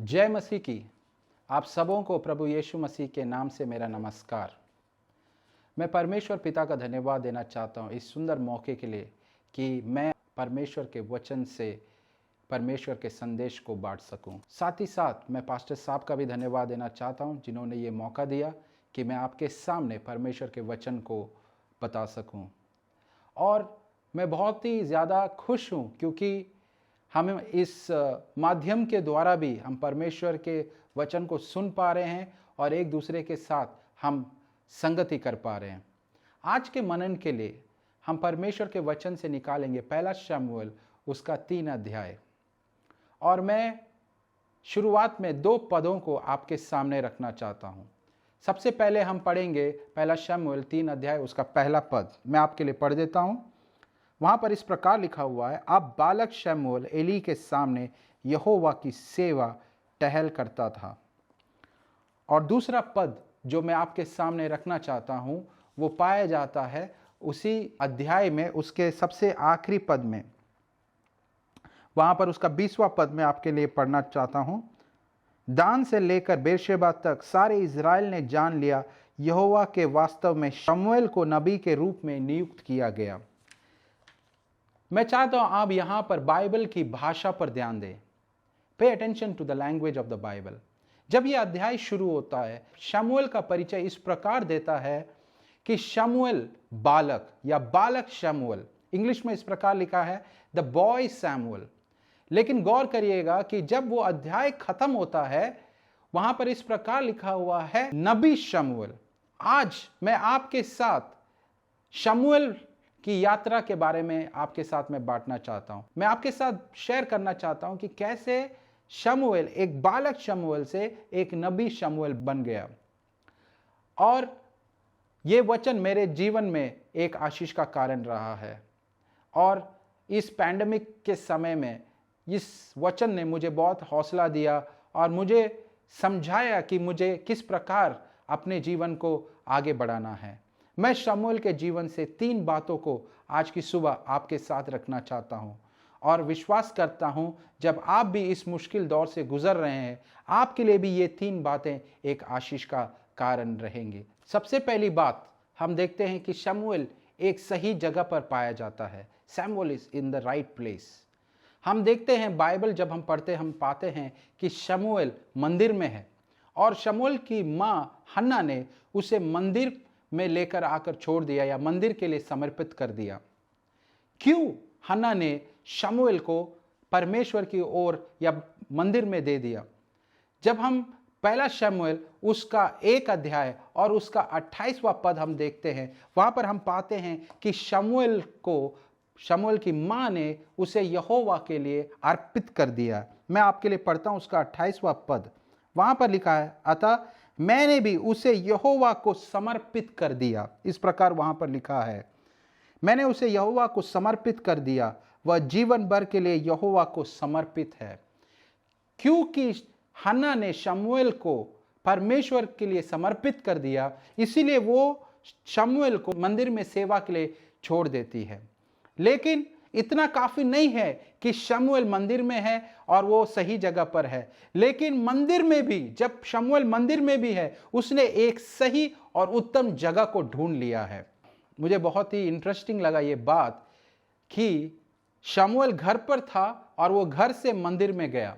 जय मसीह की। आप सबों को प्रभु यीशु मसीह के नाम से मेरा नमस्कार। मैं परमेश्वर पिता का धन्यवाद देना चाहता हूँ इस सुंदर मौके के लिए कि मैं परमेश्वर के वचन से परमेश्वर के संदेश को बांट सकूं। साथ ही साथ मैं पास्टर साहब का भी धन्यवाद देना चाहता हूं जिन्होंने ये मौका दिया कि मैं आपके सामने परमेश्वर के वचन को बता सकूं। और मैं बहुत ही ज़्यादा खुश हूं क्योंकि हम इस माध्यम के द्वारा भी हम परमेश्वर के वचन को सुन पा रहे हैं और एक दूसरे के साथ हम संगति कर पा रहे हैं। आज के मनन के लिए हम परमेश्वर के वचन से निकालेंगे पहला शमूएल उसका 3 अध्याय। और मैं शुरुआत में 2 पदों को आपके सामने रखना चाहता हूं। सबसे पहले हम पढ़ेंगे पहला शमूएल 3 अध्याय उसका पहला पद। मैं आपके लिए पढ़ देता हूं। वहां पर इस प्रकार लिखा हुआ है, अब बालक शमूएल एली के सामने यहोवा की सेवा टहल करता था। और दूसरा पद जो मैं आपके सामने रखना चाहता हूं वो पाया जाता है उसी अध्याय में उसके सबसे आखिरी पद में। वहां पर उसका 20वां पद में आपके लिए पढ़ना चाहता हूं। दान से लेकर बेरशेबा तक सारे इज़राइल ने जान लिया यहोवा के वास्तव में शमूएल को नबी के रूप में नियुक्त किया गया। मैं चाहता हूं आप यहां पर बाइबल की भाषा पर ध्यान दें। Pay attention to the language of the Bible. जब यह अध्याय शुरू होता है शमूएल का परिचय इस प्रकार देता है कि शमूएल बालक या बालक शमूएल, इंग्लिश में इस प्रकार लिखा है द बॉय सैमुअल। लेकिन गौर करिएगा कि जब वो अध्याय खत्म होता है वहां पर इस प्रकार लिखा हुआ है नबी शमूएल। आज मैं आपके साथ शमूएल की यात्रा के बारे में आपके साथ में बांटना चाहता हूं। मैं आपके साथ शेयर करना चाहता हूं कि कैसे शमूएल एक बालक शमूएल से एक नबी शमूएल बन गया। और ये वचन मेरे जीवन में एक आशीष का कारण रहा है। और इस पैंडेमिक के समय में इस वचन ने मुझे बहुत हौसला दिया और मुझे समझाया कि मुझे किस प्रकार अपने जीवन को आगे बढ़ाना है। मैं शमूएल के जीवन से 3 बातों को आज की सुबह आपके साथ रखना चाहता हूं और विश्वास करता हूं जब आप भी इस मुश्किल दौर से गुजर रहे हैं आपके लिए भी ये 3 बातें एक आशीष का कारण रहेंगी। सबसे पहली बात हम देखते हैं कि शमूएल एक सही जगह पर पाया जाता है। Samuel is in the right place. हम देखते हैं बाइबल जब हम पढ़ते हम पाते हैं कि शमूएल मंदिर में है और शमूएल की माँ हन्ना ने उसे मंदिर में लेकर आकर छोड़ दिया या मंदिर के लिए समर्पित कर दिया। क्यों हन्ना ने शमूएल को परमेश्वर की ओर या मंदिर में दे दिया? जब हम पहला शमूएल उसका 1 अध्याय और उसका 28वां पद हम देखते हैं वहां पर हम पाते हैं कि शमूएल की मां ने उसे यहोवा के लिए अर्पित कर दिया। मैं आपके लिए पढ़ता हूं उसका 28वां पद। वहां पर लिखा है, अतः मैंने भी उसे यहोवा को समर्पित कर दिया। इस प्रकार वहां पर लिखा है, मैंने उसे यहोवा को समर्पित कर दिया, वह जीवन भर के लिए यहोवा को समर्पित है। क्योंकि हन्ना ने शमूएल को परमेश्वर के लिए समर्पित कर दिया इसीलिए वो शमूएल को मंदिर में सेवा के लिए छोड़ देती है। लेकिन इतना काफी नहीं है कि शमूएल मंदिर में है और वो सही जगह पर है, लेकिन मंदिर में भी जब शमूएल मंदिर में भी है उसने एक सही और उत्तम जगह को ढूंढ लिया है। मुझे बहुत ही इंटरेस्टिंग लगा ये बात कि शमूएल घर पर था और वो घर से मंदिर में गया।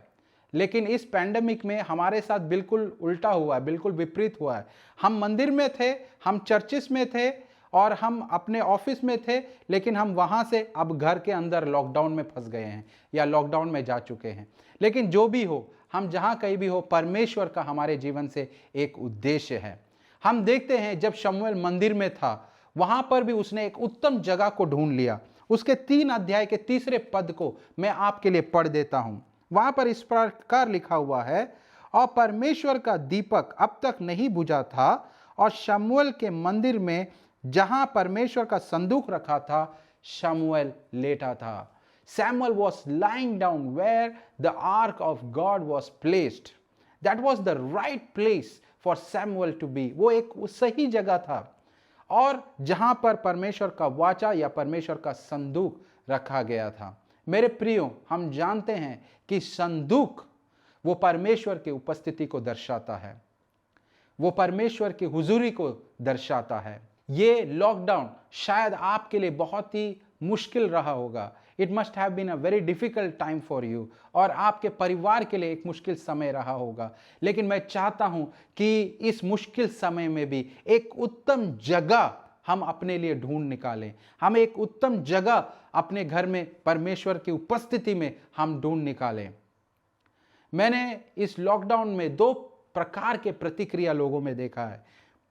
लेकिन इस पैंडेमिक में हमारे साथ बिल्कुल उल्टा हुआ है, बिल्कुल विपरीत हुआ है। हम मंदिर में थे, हम चर्चिस में थे और हम अपने ऑफिस में थे, लेकिन हम वहां से अब घर के अंदर लॉकडाउन में फंस गए हैं या लॉकडाउन में जा चुके हैं। लेकिन जो भी हो, हम जहां कहीं भी हो, परमेश्वर का हमारे जीवन से एक उद्देश्य है। हम देखते हैं जब शमूएल मंदिर में था वहां पर भी उसने एक उत्तम जगह को ढूंढ लिया। उसके 3 अध्याय के 3रे पद को मैं आपके लिए पढ़ देता हूं। वहां पर इस प्रकार लिखा हुआ है, और परमेश्वर का दीपक अब तक नहीं बुझा था और शमूएल के मंदिर में जहां परमेश्वर का संदूक रखा था शमूएल लेटा था। Samuel was lying down where the ark of God was placed. That was the right place for Samuel to be. वो एक सही जगह था और जहां पर परमेश्वर का वाचा या परमेश्वर का संदूक रखा गया था। मेरे प्रियो, हम जानते हैं कि संदूक वो परमेश्वर की उपस्थिति को दर्शाता है, वो परमेश्वर की हुजूरी को दर्शाता है। ये लॉकडाउन शायद आपके लिए बहुत ही मुश्किल रहा होगा। It must have been a very difficult time for you, और आपके परिवार के लिए एक मुश्किल समय रहा होगा। लेकिन मैं चाहता हूं कि इस मुश्किल समय में भी एक उत्तम जगह हम अपने लिए ढूंढ निकालें। हम एक उत्तम जगह अपने घर में परमेश्वर की उपस्थिति में हम ढूंढ निकालें। मैंने इस लॉकडाउन में दो प्रकार के प्रतिक्रिया लोगों में देखा है।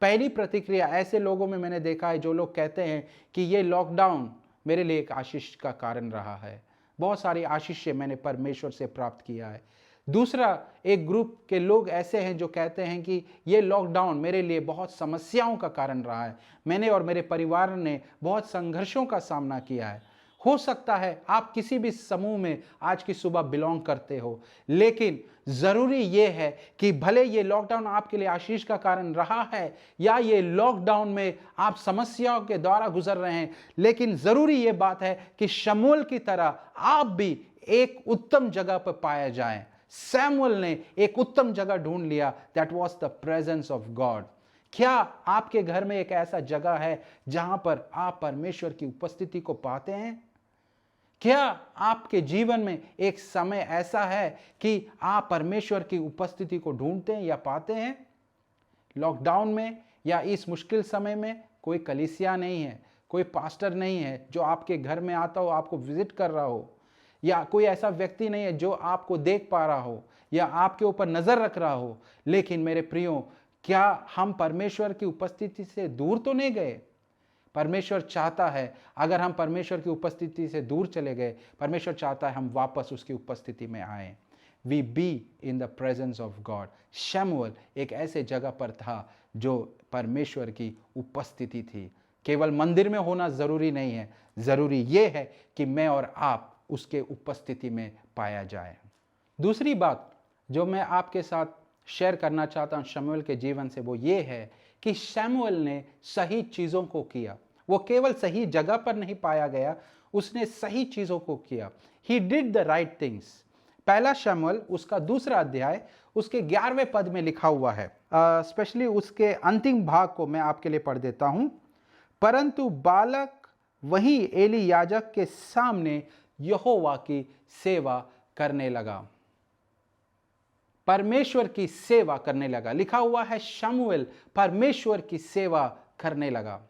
पहली प्रतिक्रिया ऐसे लोगों में मैंने देखा है जो लोग कहते हैं कि ये लॉकडाउन मेरे लिए एक आशीष का कारण रहा है, बहुत सारी आशीषें मैंने परमेश्वर से प्राप्त किया है। दूसरा एक ग्रुप के लोग ऐसे हैं जो कहते हैं कि ये लॉकडाउन मेरे लिए बहुत समस्याओं का कारण रहा है, मैंने और मेरे परिवार ने बहुत संघर्षों का सामना किया है। हो सकता है आप किसी भी समूह में आज की सुबह बिलोंग करते हो, लेकिन ज़रूरी ये है कि भले ये लॉकडाउन आपके लिए आशीष का कारण रहा है या ये लॉकडाउन में आप समस्याओं के द्वारा गुजर रहे हैं, लेकिन ज़रूरी ये बात है कि शमूएल की तरह आप भी एक उत्तम जगह पर पाए जाएं। सैमुअल ने एक उत्तम जगह ढूंढ लिया, that was the presence of God. क्या आपके घर में एक ऐसा जगह है जहां पर आप परमेश्वर की उपस्थिति को पाते हैं? क्या आपके जीवन में एक समय ऐसा है कि आप परमेश्वर की उपस्थिति को ढूंढते हैं या पाते हैं? लॉकडाउन में या इस मुश्किल समय में कोई कलीसिया नहीं है, कोई पास्टर नहीं है जो आपके घर में आता हो, आपको विजिट कर रहा हो, या कोई ऐसा व्यक्ति नहीं है जो आपको देख पा रहा हो या आपके ऊपर नजर रख रहा हो। लेकिन मेरे प्रियो, क्या हम परमेश्वर की उपस्थिति से दूर तो नहीं गए? परमेश्वर चाहता है, अगर हम परमेश्वर की उपस्थिति से दूर चले गए, परमेश्वर चाहता है हम वापस उसकी उपस्थिति में आए। We be in the presence of God. शमूएल एक ऐसे जगह पर था जो परमेश्वर की उपस्थिति थी। केवल मंदिर में होना जरूरी नहीं है, जरूरी यह है कि मैं और आप उसके उपस्थिति में पाया जाए। दूसरी बात जो मैं आपके साथ शेयर करना चाहता हूं शमूएल के जीवन से, वो ये है कि शमूएल ने सही चीज़ों को किया। वो केवल सही जगह पर नहीं पाया गया, उसने सही चीज़ों को किया। He did the right things. पहला शमूएल उसका 2 अध्याय उसके 11वें पद में लिखा हुआ है, स्पेशली उसके अंतिम भाग को मैं आपके लिए पढ़ देता हूं। परंतु बालक वहीं एली याजक के सामने यहोवा की सेवा करने लगा, परमेश्वर की सेवा करने लगा। लिखा हुआ है शमूएल परमेश्वर की सेवा करने लगा।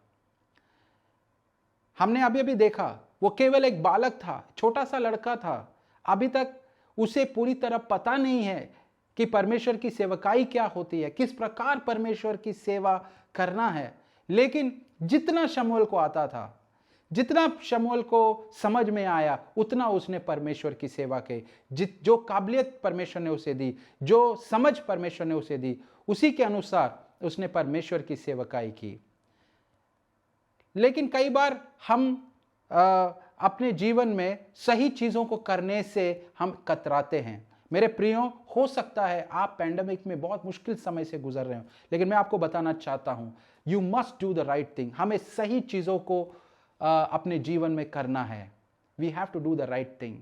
हमने अभी देखा वो केवल एक बालक था, छोटा सा लड़का था। अभी तक उसे पूरी तरह पता नहीं है कि परमेश्वर की सेवकाई क्या होती है, किस प्रकार परमेश्वर की सेवा करना है। लेकिन जितना शमूएल को आता था, जितना शमूएल को समझ में आया, उतना उसने परमेश्वर की सेवा की। जो काबिलियत परमेश्वर ने उसे दी, जो समझ परमेश्वर ने उसे दी, उसी के अनुसार उसने परमेश्वर की सेवकाई की। लेकिन कई बार हम अपने जीवन में सही चीज़ों को करने से हम कतराते हैं। मेरे प्रियो, हो सकता है आप पैंडेमिक में बहुत मुश्किल समय से गुजर रहे हो, लेकिन मैं आपको बताना चाहता हूं, you must do the right thing. हमें सही चीज़ों को अपने जीवन में करना है। We have to do the right thing.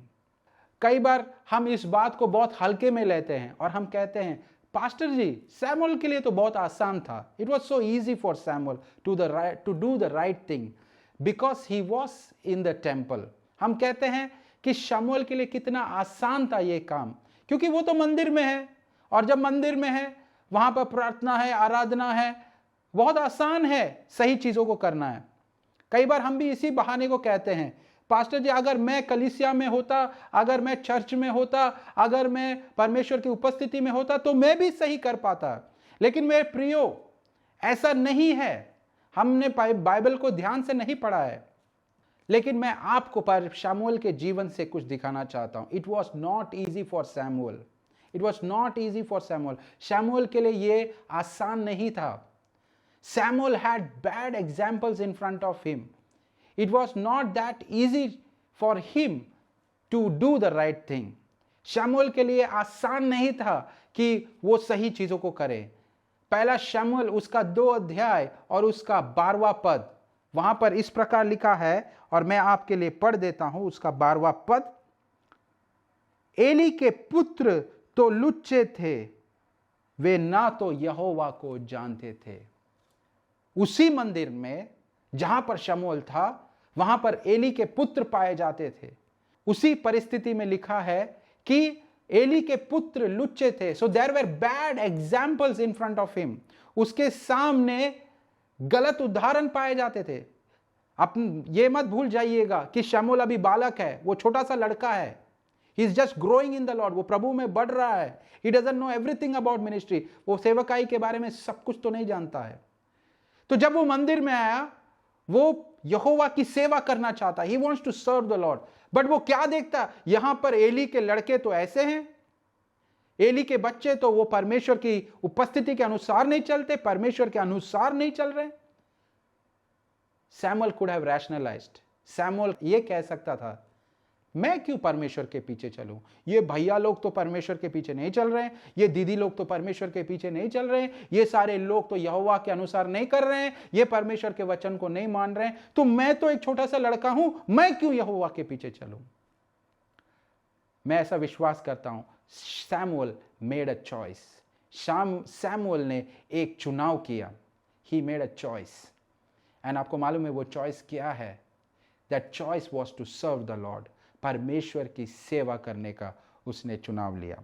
कई बार हम इस बात को बहुत हल्के में लेते हैं और हम कहते हैं, पास्टर जी, सैमुएल के लिए तो बहुत आसान था। It was so easy for Samuel to do the right thing because he was in the temple. हम कहते हैं कि शमूएल के लिए कितना आसान था ये काम, क्योंकि वो तो मंदिर में है, और जब मंदिर में है वहां पर प्रार्थना है, आराधना है, बहुत आसान है सही चीजों को करना है। कई बार हम भी इसी बहाने को कहते हैं, पास्टर जी, अगर मैं कलीसिया में होता, अगर मैं चर्च में होता, अगर मैं परमेश्वर की उपस्थिति में होता तो मैं भी सही कर पाता। लेकिन मेरे प्रियो, ऐसा नहीं है। हमने बाइबल को ध्यान से नहीं पढ़ा है। लेकिन मैं आपको पर शमूएल के जीवन से कुछ दिखाना चाहता हूं। It was not easy for Samuel. It was not easy for Samuel. शमूएल के लिए ये आसान नहीं था। Samuel had bad examples in front of him. It was not that easy for him to do the right thing. शमूएल के लिए आसान नहीं था कि वो सही चीजों को करे। पहला शमूएल उसका 2 अध्याय और उसका 12वां पद, वहां पर इस प्रकार लिखा है, और मैं आपके लिए पढ़ देता हूं उसका 12वां पद। एली के पुत्र तो लुच्चे थे, वे ना तो यहोवा को जानते थे। उसी मंदिर में जहां पर शमूएल था, वहां पर एली के पुत्र पाए जाते थे। उसी परिस्थिति में लिखा है कि एली के पुत्र लुच्चे थे, so there were bad examples in front of him. उसके सामने गलत उदाहरण पाए जाते थे। आप ये मत भूल जाइएगा कि शमूएल अभी बालक है, वो छोटा सा लड़का है। He is just growing in the Lord, वो प्रभु में बढ़ रहा है। He doesn't know everything about ministry, वो सेवकाई के बारे में सब कुछ तो नहीं जानता है। तो जब वो मंदिर में आया, वो यहोवा की सेवा करना चाहता, he wants to serve the Lord. But वो क्या देखता, यहां पर एली के लड़के तो ऐसे हैं, एली के बच्चे तो वो परमेश्वर की उपस्थिति के अनुसार नहीं चलते, परमेश्वर के अनुसार नहीं चल रहे। Samuel could have rationalised. Samuel ये कह सकता था, मैं क्यों परमेश्वर के पीछे चलूं? ये भैया लोग तो परमेश्वर के पीछे नहीं चल रहे हैं, ये दीदी लोग तो परमेश्वर के पीछे नहीं चल रहे हैं, ये सारे लोग तो यहोवा के अनुसार नहीं कर रहे हैं, ये परमेश्वर के वचन को नहीं मान रहे हैं, तो मैं तो एक छोटा सा लड़का हूं, मैं क्यों यहोवा के पीछे चलूं? मैं ऐसा विश्वास करता हूं, Samuel made a choice. Samuel ने एक चुनाव किया। He made a choice, and आपको मालूम है वो चॉइस क्या है? That choice was to serve the Lord. परमेश्वर की सेवा करने का उसने चुनाव लिया।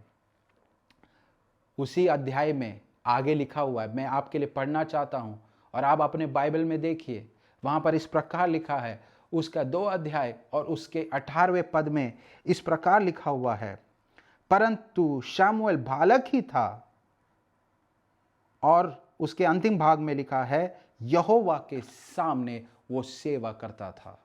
उसी अध्याय में आगे लिखा हुआ है, मैं आपके लिए पढ़ना चाहता हूं, और आप अपने बाइबल में देखिए, वहां पर इस प्रकार लिखा है, उसका 2 अध्याय और उसके 18वें पद में इस प्रकार लिखा हुआ है, परंतु शमूएल बालक ही था, और उसके अंतिम भाग में लिखा है, यहोवा के सामने वो सेवा करता था।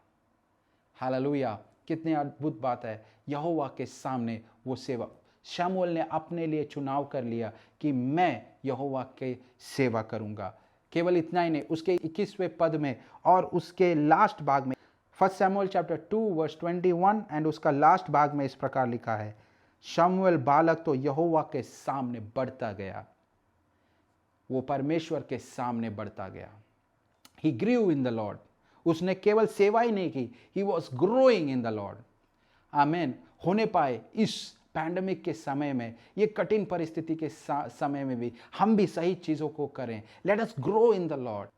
हालेलुया, कितनी अद्भुत बात है। यहोवा के सामने वो सेवा, शमूएल ने अपने लिए चुनाव कर लिया कि मैं यहोवा के सेवा करूंगा। केवल इतना ही नहीं, उसके 21वें पद में और उसके लास्ट भाग में, 1 शमूएल चैप्टर 2 वर्स 21 एंड उसका लास्ट भाग में इस प्रकार लिखा है, शमूएल बालक तो यहोवा के सामने बढ़ता गया। वो परमेश्वर के सामने बढ़ता गया। He grew in the Lord. उसने केवल सेवा ही नहीं की, he was growing in the Lord. आमेन। होने पाए इस पैंडमिक के समय में, ये कठिन परिस्थिति के समय में भी हम भी सही चीजों को करें। Let us grow in the Lord.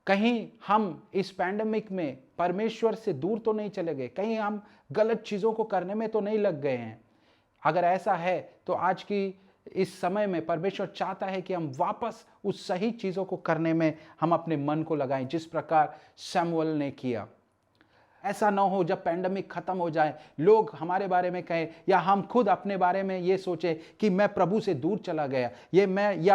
कहीं हम इस पैंडमिक में परमेश्वर से दूर तो नहीं चले गए, कहीं हम गलत चीजों को करने में तो नहीं लग गए हैं। अगर ऐसा है तो आज की इस समय में परमेश्वर चाहता है कि हम वापस उस सही चीजों को करने में हम अपने मन को लगाएं, जिस प्रकार शमूएल ने किया। ऐसा ना हो जब पैंडमिक खत्म हो जाए, लोग हमारे बारे में कहें या हम खुद अपने बारे में ये सोचे कि मैं प्रभु से दूर चला गया,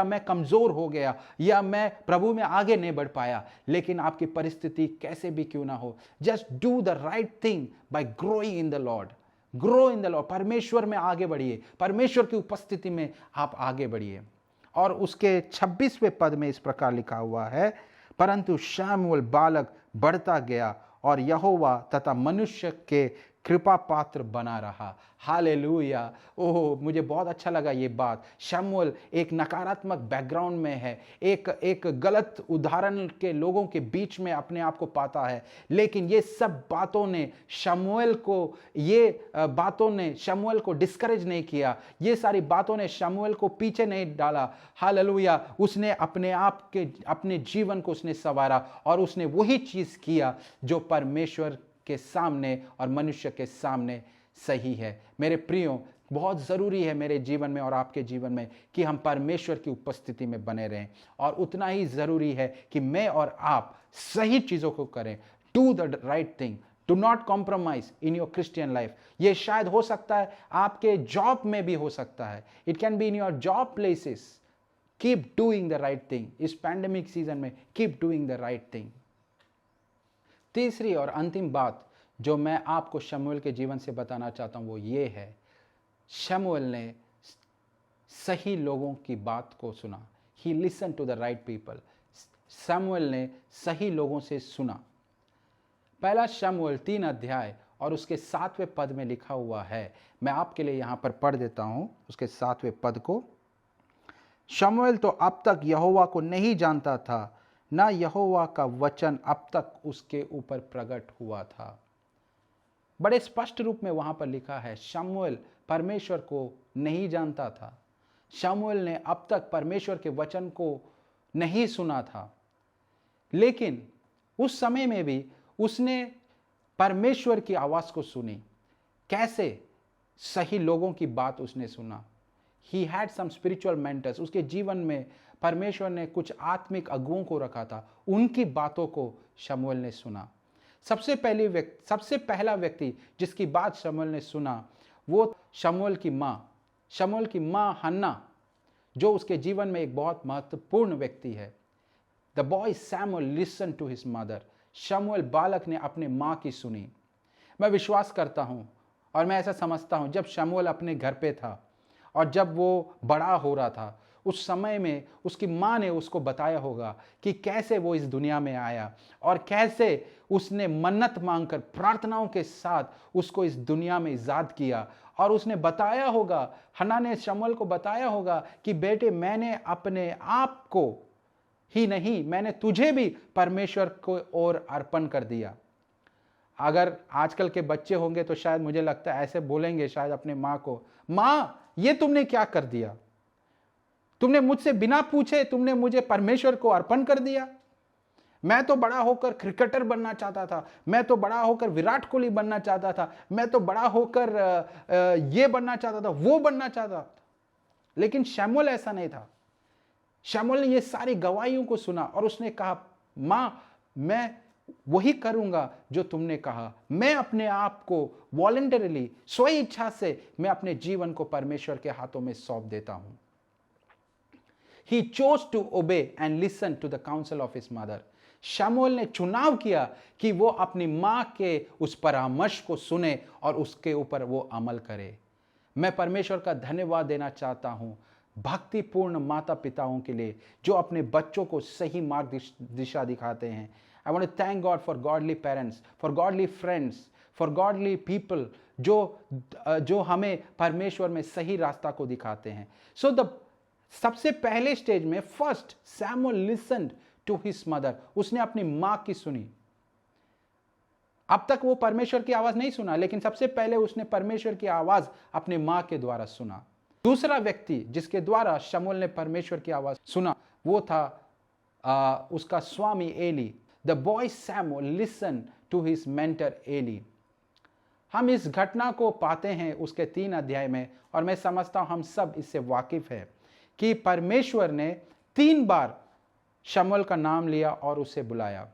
मैं कमजोर हो गया, या मैं प्रभु में आगे नहीं बढ़ पाया। लेकिन आपकी परिस्थिति कैसे भी क्यों ना हो, just do the right thing bye growing in the Lord. Grow in the Lord. परमेश्वर में आगे बढ़िए, परमेश्वर की उपस्थिति में आप आगे बढ़िए। और उसके 26वें पद में इस प्रकार लिखा हुआ है, परंतु शमूएल बालक बढ़ता गया और यहोवा तथा मनुष्य के कृपा पात्र बना रहा। हालेलुया। ओह, मुझे बहुत अच्छा लगा ये बात। शमूएल एक नकारात्मक बैकग्राउंड में है, एक गलत उदाहरण के लोगों के बीच में अपने आप को पाता है, लेकिन ये सब बातों ने शमूएल को डिस्करेज नहीं किया। ये सारी बातों ने शमूएल को पीछे नहीं डाला। हालेलुया। उसने अपने जीवन को उसने संवारा और उसने वही चीज किया जो परमेश्वर के सामने और मनुष्य के सामने सही है। मेरे प्रियो, बहुत ज़रूरी है मेरे जीवन में और आपके जीवन में कि हम परमेश्वर की उपस्थिति में बने रहें, और उतना ही ज़रूरी है कि मैं और आप सही चीज़ों को करें। Do the right thing, do not compromise in your Christian life. ये शायद हो सकता है आपके जॉब में भी हो सकता है, it can be in your job places. Keep doing the right thing. इस पैंडेमिक सीजन में keep doing the right thing. तीसरी और अंतिम बात जो मैं आपको शमूएल के जीवन से बताना चाहता हूं वो ये है, शमूएल ने सही लोगों की बात को सुना। He listen to the right people. शमूएल ने सही लोगों से सुना। पहला शमूएल 3 अध्याय और उसके 7वें पद में लिखा हुआ है, मैं आपके लिए यहां पर पढ़ देता हूं उसके 7वें पद को। शमूएल तो अब तक यहोवा को नहीं जानता था, ना यहोवा का वचन अब तक उसके ऊपर प्रकट हुआ था। बड़े स्पष्ट रूप में वहां पर लिखा है, शमूएल परमेश्वर को नहीं जानता था। शमूएल ने अब तक परमेश्वर के वचन को नहीं सुना था, लेकिन उस समय में भी उसने परमेश्वर की आवाज को सुनी। कैसे? सही लोगों की बात उसने सुना। He had some spiritual mentors. उसके जीवन में परमेश्वर ने कुछ आत्मिक अगुओं को रखा था, उनकी बातों को शमूएल ने सुना। सबसे पहला व्यक्ति जिसकी बात शमूएल ने सुना वो शमूएल की माँ हन्ना, जो उसके जीवन में एक बहुत महत्वपूर्ण व्यक्ति है। The boy Samuel listen to his mother. शमूएल बालक ने अपने माँ की सुनी। मैं विश्वास करता हूँ और मैं ऐसा समझता हूँ, जब शमूएल अपने घर पे था और जब वो बड़ा हो रहा था, उस समय में उसकी माँ ने उसको बताया होगा कि कैसे वो इस दुनिया में आया और कैसे उसने मन्नत मांगकर प्रार्थनाओं के साथ उसको इस दुनिया में इजाद किया। और उसने बताया होगा, हन्ना ने शमूएल को बताया होगा कि बेटे, मैंने अपने आप को ही नहीं, मैंने तुझे भी परमेश्वर को ओर अर्पण कर दिया। अगर आजकल के बच्चे होंगे तो शायद मुझे लगता है ऐसे बोलेंगे शायद अपने माँ को, माँ ये तुमने क्या कर दिया? तुमने मुझसे बिना पूछे तुमने मुझे परमेश्वर को अर्पण कर दिया। मैं तो बड़ा होकर क्रिकेटर बनना चाहता था, मैं तो बड़ा होकर विराट कोहली बनना चाहता था, मैं तो बड़ा होकर ये बनना चाहता था, वो बनना चाहता था। लेकिन शमूएल ऐसा नहीं था। शमूएल ने ये सारी गवाहियों को सुना और उसने कहा, माँ मैं वही करूंगा जो तुमने कहा। मैं अपने आप को वॉलंटरीली, स्व इच्छा से मैं अपने जीवन को परमेश्वर के हाथों में सौंप देता हूं। He chose to obey and listen to the counsel of his mother. शमूएल ने चुनाव किया कि वो अपनी माँ के उस परामर्श को सुने और उसके ऊपर वो अमल करे। मैं परमेश्वर का धन्यवाद देना चाहता हूँ भक्तिपूर्ण माता पिताओं के लिए जो अपने बच्चों को सही मार्ग दिशा दिखाते हैं। I want to thank God for godly parents, for godly friends, for godly people जो हमें परमेश्वर में सही रास्ता को दिखाते हैं। सो द सबसे पहले स्टेज में first Samuel listened to his mother. उसने अपनी मां की सुनी। अब तक वो परमेश्वर की आवाज नहीं सुना, लेकिन सबसे पहले उसने परमेश्वर की आवाज अपने मां के द्वारा सुना। दूसरा व्यक्ति जिसके द्वारा शमूएल ने परमेश्वर की आवाज सुना वो था उसका स्वामी Eli. The boy Samuel listen to his mentor Eli. हम इस घटना को पाते हैं उसके 3 अध्याय में, और मैं समझता हूं हम सब इससे वाकिफ है कि परमेश्वर ने 3 बार शमूएल का नाम लिया और उसे बुलाया।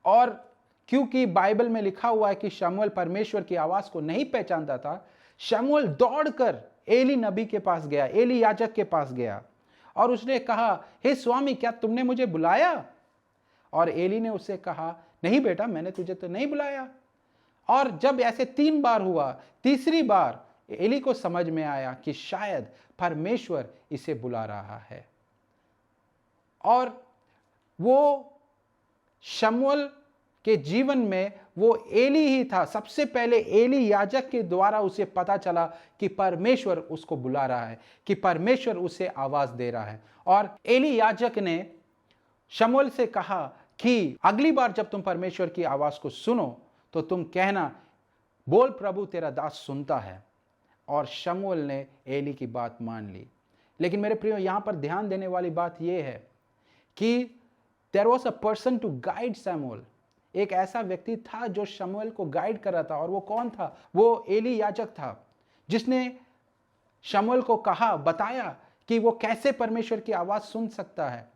और क्योंकि बाइबल में लिखा हुआ है कि शमूएल परमेश्वर की आवाज को नहीं पहचानता था, शमूएल दौड़कर एली नबी के पास गया, एली याजक के पास गया और उसने कहा, हे स्वामी, क्या तुमने मुझे बुलाया? और एली ने उससे कहा, नहीं बेटा, मैंने तुझे तो नहीं बुलाया। और जब ऐसे 3 बार हुआ, तीसरी बार एली को समझ में आया कि शायद परमेश्वर इसे बुला रहा है। और वो शमूएल के जीवन में वो एली ही था। सबसे पहले एली याजक के द्वारा उसे पता चला कि परमेश्वर उसको बुला रहा है, कि परमेश्वर उसे आवाज दे रहा है। और एली याजक ने शमूएल से कहा कि अगली बार जब तुम परमेश्वर की आवाज को सुनो तो तुम कहना, बोल प्रभु तेरा दास सुनता है। और शमूएल ने एली की बात मान ली। लेकिन मेरे प्रियो, यहां पर ध्यान देने वाली बात यह है कि there was a person to guide शमूएल। एक ऐसा व्यक्ति था जो शमूएल को गाइड कर रहा था। और वो कौन था? वो एली याजक था, जिसने शमूएल को कहा, बताया कि वो कैसे परमेश्वर की आवाज सुन सकता है।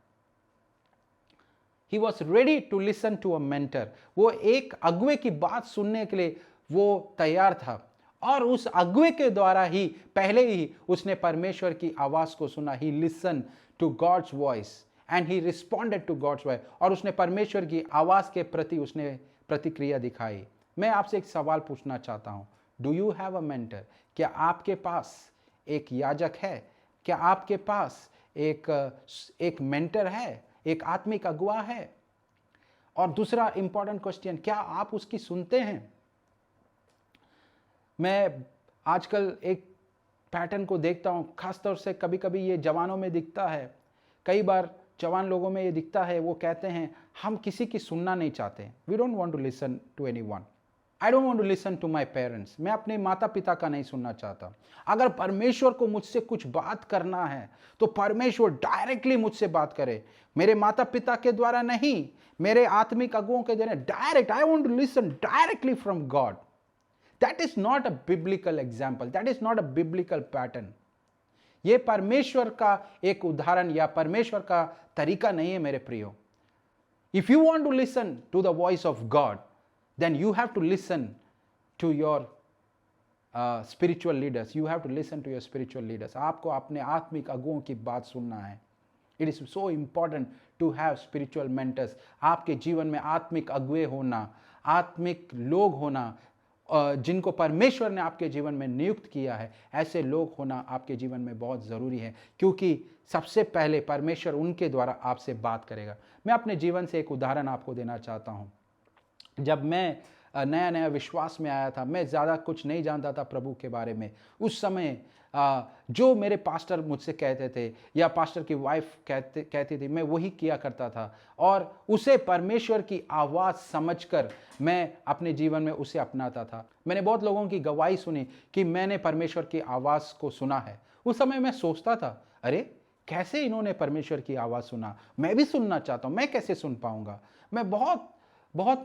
He was ready to listen to a mentor. वो एक अगुवे की बात सुनने के लिए वो तैयार था। और उस अगुवे के द्वारा ही पहले ही उसने परमेश्वर की आवाज को सुना। He listened to God's voice and he responded to God's voice. और उसने परमेश्वर की आवाज के प्रति उसने प्रतिक्रिया दिखाई। मैं आपसे एक सवाल पूछना चाहता हूं, do you have a mentor? क्या आपके पास एक याजक है? क्या आपके पास एक मेंटर है, एक आत्मिक अगुवा है? और दूसरा इंपॉर्टेंट क्वेश्चन, क्या आप उसकी सुनते हैं? मैं आजकल एक पैटर्न को देखता हूं, खासतौर से कभी कभी ये जवानों में दिखता है। कई बार जवान लोगों में ये दिखता है, वो कहते हैं हम किसी की सुनना नहीं चाहते, we don't want to listen to anyone. I don't want to listen to my parents, मैं अपने माता पिता का नहीं सुनना चाहता। अगर परमेश्वर को मुझसे कुछ बात करना है तो परमेश्वर डायरेक्टली मुझसे बात करे, मेरे माता पिता के द्वारा नहीं, मेरे आत्मिक अगुओं के द्वारा direct. I want to listen directly from God. That is not a biblical example, that is not a biblical pattern. ये परमेश्वर का एक उदाहरण या परमेश्वर का तरीका नहीं है मेरे प्रियो। If you want to listen to the voice of God, then you have to listen to your spiritual leaders. You have to listen to your spiritual leaders. आपको अपने आत्मिक अगुओं की बात सुनना है। It is so important to have spiritual mentors. आपके जीवन में आत्मिक अगुए होना, आत्मिक लोग होना, जिनको परमेश्वर ने आपके जीवन में नियुक्त किया है, ऐसे लोग होना आपके जीवन में बहुत ज़रूरी है, क्योंकि सबसे पहले परमेश्वर उनके द्वारा आपसे बात करेगा। मैं अपने जीवन से एक उदाहरण आपको देना चाहता हूँ। जब मैं नया नया विश्वास में आया था, मैं ज़्यादा कुछ नहीं जानता था प्रभु के बारे में। उस समय जो मेरे पास्टर मुझसे कहते थे या पास्टर की वाइफ कहती थी, मैं वही किया करता था और उसे परमेश्वर की आवाज़ समझकर मैं अपने जीवन में उसे अपनाता था। मैंने बहुत लोगों की गवाही सुनी कि मैंने परमेश्वर की आवाज़ को सुना है। उस समय मैं सोचता था, अरे कैसे इन्होंने परमेश्वर की आवाज़ सुना, मैं भी सुनना चाहता हूँ, मैं कैसे सुन पाऊँगा। मैं बहुत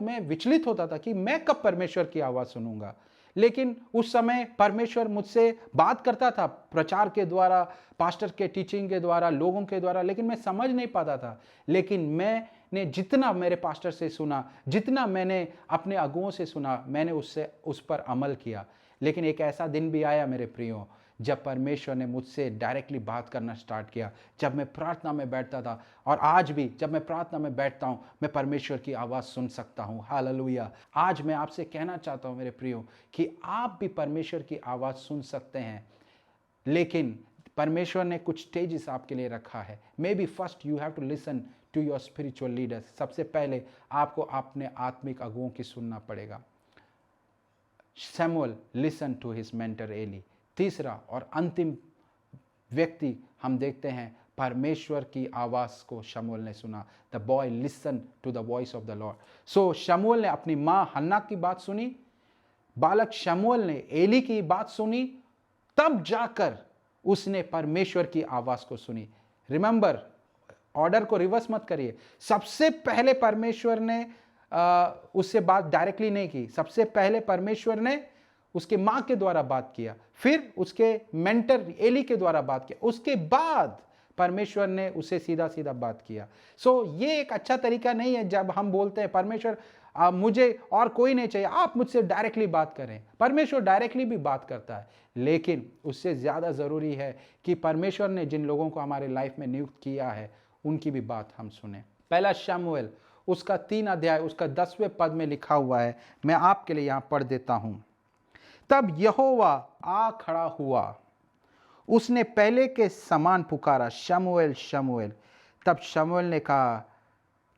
मैं विचलित होता था कि मैं कब परमेश्वर की आवाज़ सुनूंगा। लेकिन उस समय परमेश्वर मुझसे बात करता था प्रचार के द्वारा, पास्टर के टीचिंग के द्वारा, लोगों के द्वारा, लेकिन मैं समझ नहीं पाता था। लेकिन मैंने जितना मेरे पास्टर से सुना, जितना मैंने अपने अगुओं से सुना, मैंने उस पर अमल किया। लेकिन एक ऐसा दिन भी आया मेरे प्रियो, जब परमेश्वर ने मुझसे डायरेक्टली बात करना स्टार्ट किया। जब मैं प्रार्थना में बैठता था, और आज भी जब मैं प्रार्थना में बैठता हूँ, मैं परमेश्वर की आवाज़ सुन सकता हूँ। हालेलुया। आज मैं आपसे कहना चाहता हूँ मेरे प्रियो कि आप भी परमेश्वर की आवाज़ सुन सकते हैं, लेकिन परमेश्वर ने कुछ स्टेजेस आपके लिए रखा है। Maybe first you have to listen to your spiritual leaders. सबसे पहले आपको अपने आत्मिक अगुओं की सुनना पड़ेगा। Samuel listen to his mentor Eli. तीसरा और अंतिम व्यक्ति हम देखते हैं, परमेश्वर की आवाज़ को शमूएल ने सुना। The boy listen to the voice of the Lord. सो शमूएल ने अपनी माँ हन्ना की बात सुनी, बालक शमूएल ने एली की बात सुनी, तब जाकर उसने परमेश्वर की आवाज़ को सुनी। रिमेंबर, ऑर्डर को रिवर्स मत करिए। सबसे पहले परमेश्वर ने उससे बात डायरेक्टली नहीं की। सबसे पहले परमेश्वर ने उसके माँ के द्वारा बात किया, फिर उसके मेंटर एली के द्वारा बात किया, उसके बाद परमेश्वर ने उसे सीधा सीधा बात किया। ये एक अच्छा तरीका नहीं है जब हम बोलते हैं परमेश्वर मुझे और कोई नहीं चाहिए, आप मुझसे डायरेक्टली बात करें। परमेश्वर डायरेक्टली भी बात करता है, लेकिन उससे ज़्यादा ज़रूरी है कि परमेश्वर ने जिन लोगों को हमारे लाइफ में नियुक्त किया है उनकी भी बात हम सुने। पहला शमूएल उसका 3 अध्याय उसका 10वें पद में लिखा हुआ है, मैं आपके लिए यहाँ पढ़ देता हूँ। तब यहोवा आ खड़ा हुआ, उसने पहले के समान पुकारा, शमूएल शमूएल। तब शमूएल ने कहा,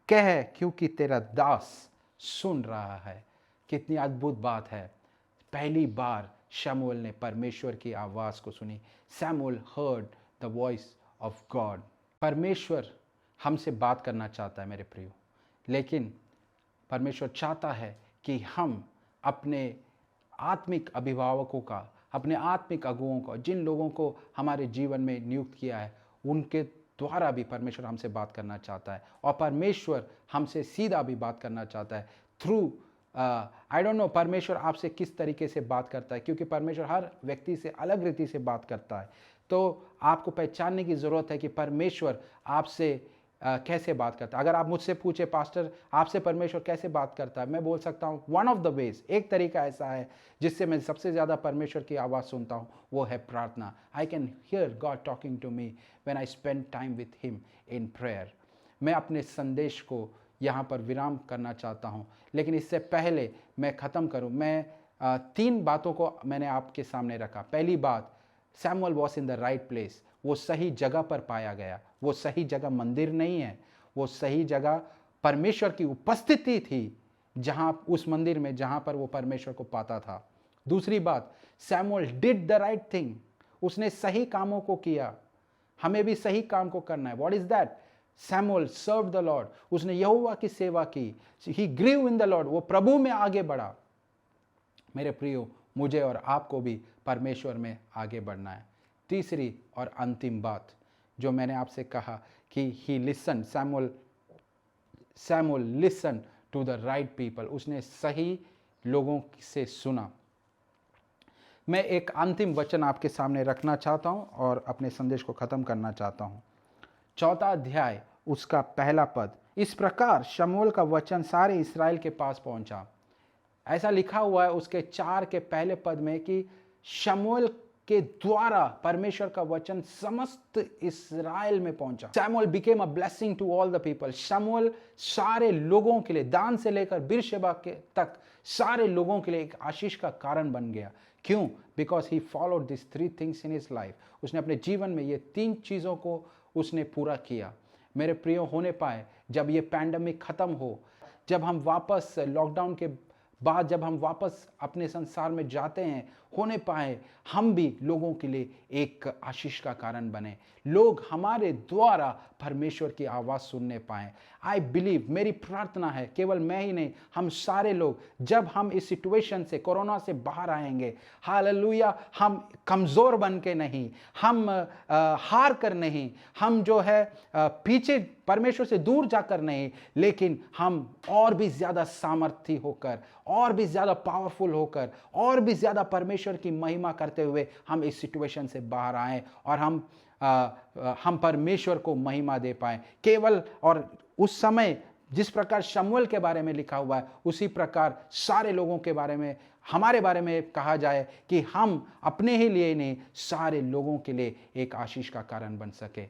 कह, क्योंकि तेरा दास सुन रहा है। कितनी अद्भुत बात है। पहली बार शमूएल ने परमेश्वर की आवाज़ को सुनी। Samuel heard the voice of God. परमेश्वर हमसे बात करना चाहता है मेरे प्रियो, लेकिन परमेश्वर चाहता है कि हम अपने आत्मिक अभिभावकों का, अपने आत्मिक अगुओं का, जिन लोगों को हमारे जीवन में नियुक्त किया है, उनके द्वारा भी परमेश्वर हमसे बात करना चाहता है। और परमेश्वर हमसे सीधा भी बात करना चाहता है थ्रू आई डोंट नो परमेश्वर आपसे किस तरीके से बात करता है, क्योंकि परमेश्वर हर व्यक्ति से अलग रीति से बात करता है। तो आपको पहचानने की ज़रूरत है कि परमेश्वर आपसे कैसे बात करता है। अगर आप मुझसे पूछे, पास्टर आपसे परमेश्वर कैसे बात करता है, मैं बोल सकता हूँ वन ऑफ द वेज, एक तरीका ऐसा है जिससे मैं सबसे ज़्यादा परमेश्वर की आवाज़ सुनता हूँ, वो है प्रार्थना। I can hear God talking to me when I spend time with him in prayer. मैं अपने संदेश को यहाँ पर विराम करना चाहता हूँ, लेकिन इससे पहले मैं ख़त्म करूँ, मैं 3 बातों को मैंने आपके सामने रखा। पहली बात, Samuel was in the right place. वो सही जगह पर पाया गया। वो सही जगह मंदिर नहीं है, वो सही जगह परमेश्वर की उपस्थिति थी, जहां उस मंदिर में जहां पर वो परमेश्वर को पाता था। दूसरी बात, Samuel did the right thing. उसने सही कामों को किया। हमें भी सही काम को करना है। What is that? Samuel serve the Lord. उसने यहोवा की सेवा की। He grew in the Lord. वो प्रभु में आगे बढ़ा। मेरे प्रियो, मुझे और आपको भी परमेश्वर में आगे बढ़ना है। तीसरी और अंतिम बात जो मैंने आपसे कहा कि he listen, Samuel listen to the right people, उसने सही लोगों से सुना। मैं एक अंतिम वचन आपके सामने रखना चाहता हूं और अपने संदेश को खत्म करना चाहता हूं। 4 अध्याय उसका पहला पद, इस प्रकार शमूएल का वचन सारे इस्राएल के पास पहुंचा। ऐसा लिखा हुआ है उसके 4 के पहले पद में कि शमूएल के द्वारा परमेश्वर का वचन समस्त इस्राएल में पहुंचा। Samuel became a blessing to all the people. शमूएल सारे लोगों के लिए, दान से लेकर बिरशेबा के तक सारे लोगों के लिए एक आशीष का कारण बन गया। क्यों? Because he followed this 3 things in his life. उसने अपने जीवन में ये 3 चीज़ों को उसने पूरा किया। मेरे प्रियो, होने पाए जब ये पैंडेमिक खत्म हो, जब हम वापस लॉकडाउन के बाद जब हम वापस अपने संसार में जाते हैं, होने पाए हम भी लोगों के लिए एक आशीष का कारण बने, लोग हमारे द्वारा परमेश्वर की आवाज़ सुनने पाएं। आई बिलीव, मेरी प्रार्थना है, केवल मैं ही नहीं, हम सारे लोग, जब हम इस सिचुएशन से, कोरोना से बाहर आएंगे, हालेलुया, हम कमज़ोर बन के नहीं, हम हार कर नहीं, हम जो है पीछे परमेश्वर से दूर जाकर नहीं, लेकिन हम और भी ज़्यादा सामर्थी होकर, और भी ज़्यादा पावरफुल होकर, और भी ज़्यादा परमेश्वर की महिमा करते हुए हम इस सिचुएशन से बाहर आएं और हम परमेश्वर को महिमा दे पाएं केवल। और उस समय जिस प्रकार शमूएल के बारे में लिखा हुआ है, उसी प्रकार सारे लोगों के बारे में, हमारे बारे में कहा जाए कि हम अपने ही लिए नहीं, सारे लोगों के लिए एक आशीष का कारण बन सके।